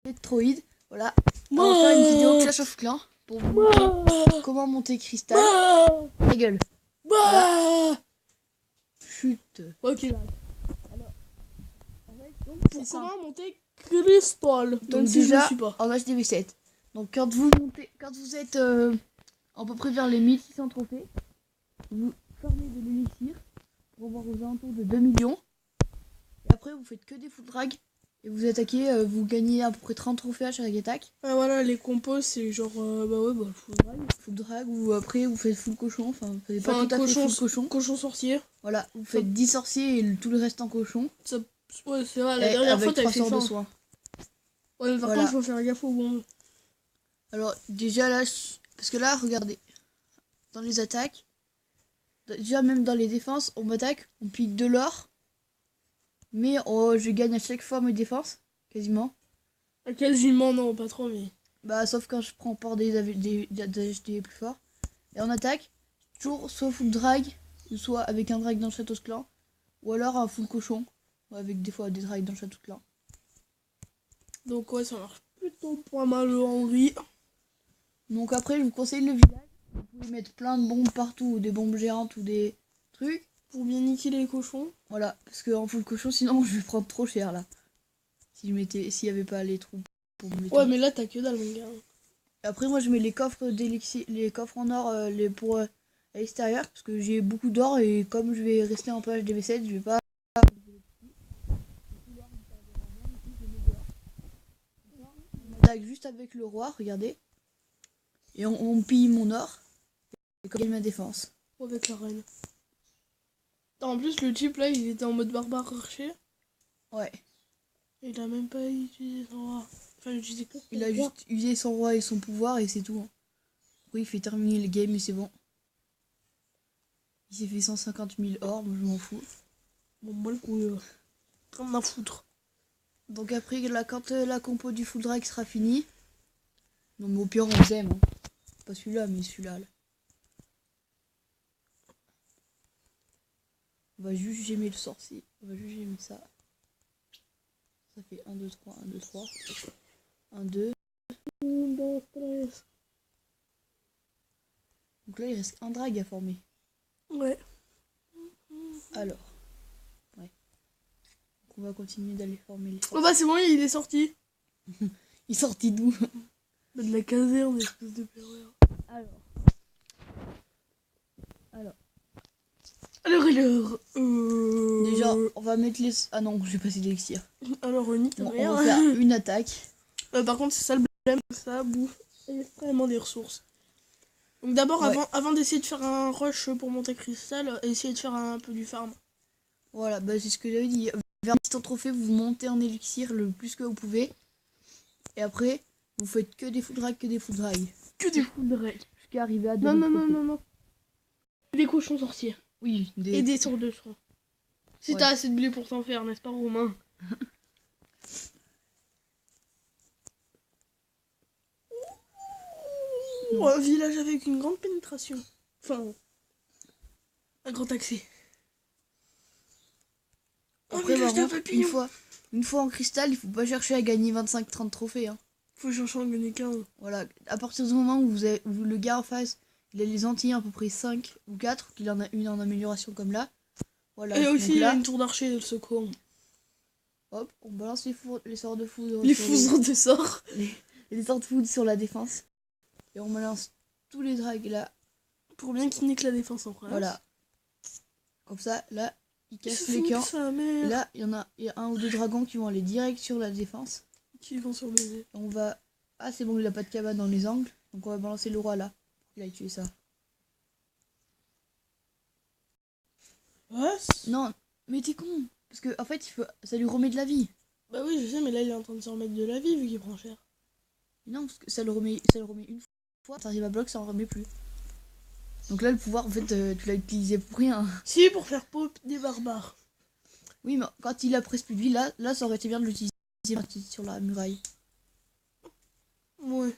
Metroid. Voilà. On va faire une vidéo Clash of Clans pour vous montrer comment monter Crystal. Ta gueule. Voilà. Chut. Ok, là. Alors, Donc, pour comment monter Crystal. Donc si déjà, je ne suis pas. en HDV7. Donc quand vous êtes à peu près vers les 1600 trophées, vous formez de l'élixir pour avoir aux alentours de 2 millions. Et après, vous faites que des full drag. Et vous attaquez, vous gagnez à peu près 30 trophées à chaque attaque. Ah voilà, les compos c'est genre full drag. Full drag ou après vous faites full cochon. Enfin, vous faites pas tout à fait full cochon. Cochon sorcier. Voilà, vous faites 10 sorciers et tout le reste en cochon. Ça, ouais, c'est vrai, la dernière fois t'avais fait ça. De soins. Ouais, mais par contre, faut faire gaffe au bon. Alors, déjà là, parce que là, regardez. Dans les attaques, déjà même dans les défenses, on m'attaque, on pique de l'or. Mais je gagne à chaque fois mes défenses, quasiment. Quasiment, non, pas trop, mais. Bah, sauf quand je prends port des HD plus forts. Et en attaque, toujours soit full drag, ou soit avec un drag dans le château de clan, ou alors un full cochon, avec des fois des drags dans le château de clan. Donc, ouais, ça marche plutôt pas mal en vrai. Donc, après, je vous conseille le village. Vous pouvez mettre plein de bombes partout, ou des bombes géantes, ou des trucs. Pour bien niquer les cochons. Voilà, parce qu'en full cochon, sinon je vais prendre trop cher là. S'il y avait pas les trous pour me mettre. Ouais, mais là t'as que dalle, mon gars. Après, moi je mets les coffres d'élixir, les coffres en or pour à l'extérieur, parce que j'ai beaucoup d'or et comme je vais rester en page DB7, je vais pas. On attaque juste avec le roi, regardez. Et on pille mon or. Et comme il y a ma défense. Avec la reine. En plus, le type là, il était en mode barbare archer. Ouais. Il a même pas utilisé son roi. Enfin, il a juste usé son roi et son pouvoir et c'est tout. Hein. Oui, il fait terminer le game et c'est bon. Il s'est fait 150 000 or, moi je m'en fous. Bon, moi le coup, rien à foutre. Donc après, quand la compo du full drag sera finie. Non mais au pire on aime. Hein. Pas celui-là, mais celui-là. Là. On va juste gémer le sorcier. On va juste gémer ça. Ça fait 1, 2, 3, 1, 2, 3. 1, 2. 1, 2, 3. Donc là, il reste un drag à former. Ouais. Alors. Ouais. Donc on va continuer d'aller former les sorciers. Oh bah c'est bon, il est sorti. Il est sorti d'où? De la caserne, espèce de pervers. Alors, Déjà, on va mettre les... Ah non, j'ai passé d'élixir. Alors, on va faire une attaque. Par contre, c'est ça le problème, ça bouffe extrêmement des ressources. Donc d'abord, avant d'essayer de faire un rush pour monter cristal, essayez de faire un peu du farm. Voilà, bah c'est ce que j'avais dit. Vers 100 trophées, vous montez en élixir le plus que vous pouvez. Et après, vous faites que des full drag, Que des full drag. Jusqu'à arriver à 2 Non. Des cochons sorciers. Oui, et des sorts de soins. Si t'as assez de blé pour t'en faire, n'est-ce pas, Romain? Un village avec une grande pénétration. Enfin, un grand accès. Après, une fois en cristal, il faut pas chercher à gagner 25-30 trophées. Hein. Faut chercher à en gagner 15. Voilà, à partir du moment où le gars en face, il a les Antilles à peu près 5 ou 4, qu'il en a une en amélioration comme là. Voilà. Et aussi, il a une tour d'archer de secours. Hop, on balance les sorts de foudre. Les foudres de sorts. Les sorts de foudre sur la défense. Et on balance tous les drags là. Pour bien qu'ils niquent la défense en France. Voilà. Comme ça, là, ils cassent les camps. Et là, il y a un ou deux dragons qui vont aller direct sur la défense. Qui vont sur le... On va... Ah, c'est bon, il a pas de cabane dans les angles. Donc on va balancer le roi là. Il a tué ça. Ouais. Non, mais t'es con. Parce que en fait, ça lui remet de la vie. Bah oui, je sais, mais là, il est en train de se remettre de la vie vu qu'il prend cher. Non, parce que ça le remet une fois. Ça arrive à bloc, ça en remet plus. Donc là, le pouvoir, en fait, tu l'as utilisé pour rien. Si, pour faire pop des barbares. Oui, mais quand il a presque plus de vie, là, ça aurait été bien de l'utiliser sur la muraille. Ouais.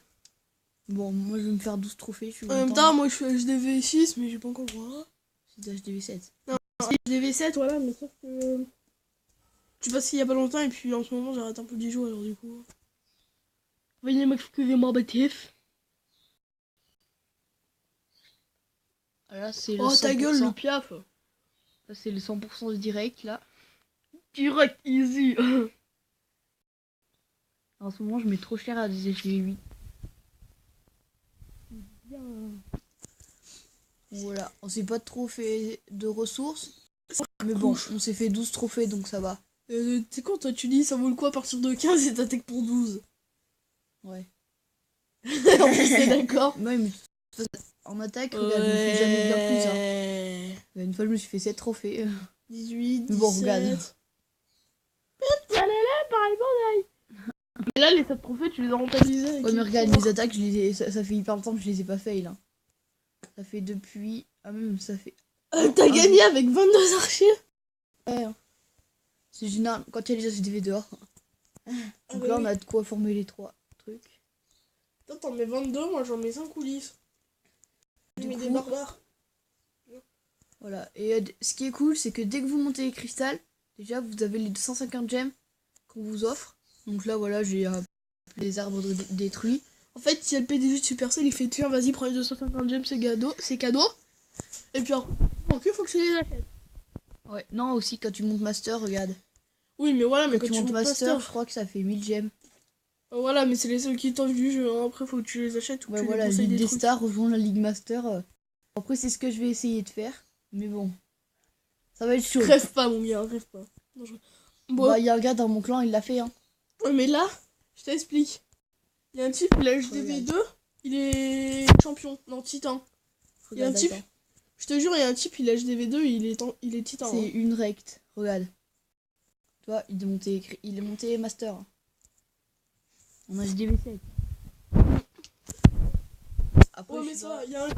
Bon, moi, je vais me faire 12 trophées. En même temps, moi, je suis HDV6, mais j'ai pas encore le droit. C'est HDV7. Non, c'est HDV7, voilà, mais sauf que... Tu passes il y a pas longtemps, et puis en ce moment, j'arrête un peu d'y jouer, alors du coup... Veuillez m'excuser mon bêtise. Là, c'est le Oh 100%. ta gueule, le piaf. Ça, c'est le 100% du direct, là. Direct, easy. En ce moment, je mets trop cher à des SG8. Bien. Voilà, on s'est pas trop fait de ressources. Mais bon, on s'est fait 12 trophées, donc ça va. T'es con, toi, tu dis ça vaut le coup à partir de 15 et t'attaques pour 12. Ouais. En plus, c'est d'accord. Ouais, mais en attaque, regarde, je me suis jamais bien plus. Hein. Une fois, je me suis fait 7 trophées. 18, 17... Mais bon, regarde. Mais là, les 7 trophées, tu les as rentabilisés avec Ouais, mais les regarde, points. les attaques, ça fait hyper longtemps que je les ai pas fait, là. Ça fait depuis... Ah, même, ça fait... T'as gagné avec 22 archers. Ouais. Hein. C'est génial, quand il y a les SDV dehors. Donc bah là, oui. on a de quoi former les 3 trucs. Toi, t'en mets 22, moi, j'en mets 5 ou 10. Je Du mets des coup- barbares. Voilà, et ce qui est cool, c'est que dès que vous montez les cristals, déjà, vous avez les 250 gemmes qu'on vous offre. Donc là, voilà, j'ai les arbres détruits. En fait, si y a le PDG de Supercell, il fait tiens, vas-y, prends les 250 gemmes, c'est cadeau. Et puis après, il faut que je les achète. Ouais, non, aussi, quand tu montes master, regarde. Oui, mais voilà, mais Quand tu montes master, je crois que ça fait 1000 gemmes. Voilà, mais c'est les seuls qui t'offrent du jeu. Après, faut que tu les achètes ou que Ouais, tu voilà, les possèdes Ligue des des trucs. stars rejoint la Ligue master. Après, c'est ce que je vais essayer de faire. Mais bon, ça va être chaud. Rêve pas, mon gars, rêve pas. Non, Bon, Bah, il y a un gars dans mon clan, il l'a fait, hein. ouais, mais là, je t'explique. Il y a un type, il a HDV2, il est champion, non, titan. Il y a un Regarde, type, attends. je te jure, il y a un type, il a HDV2, il est titan. C'est Hein. une recte, regarde. Tu vois, il est monté master. Hein. On a HDV7. Après, Ouais, je mais sais ça, pas. il y a un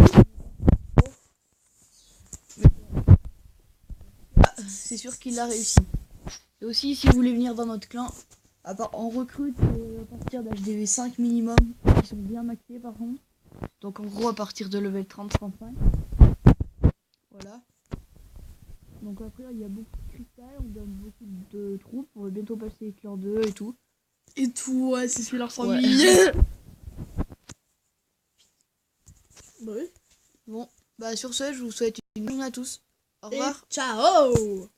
C'est sûr qu'il a réussi. Et aussi, si vous voulez venir dans notre clan, on recrute à partir d'HDV 5 minimum, qui sont bien maxés par contre. Donc en gros, à partir de level 30-35. Voilà. Donc après, il y a beaucoup de cristal, on donne beaucoup de troupes, on va bientôt passer les clans 2 et tout. Et tout, ouais, c'est celui-là leur Ouais. famille. Bah oui. Bon, bah sur ce, je vous souhaite une bonne journée à tous. Au Et revoir. ciao.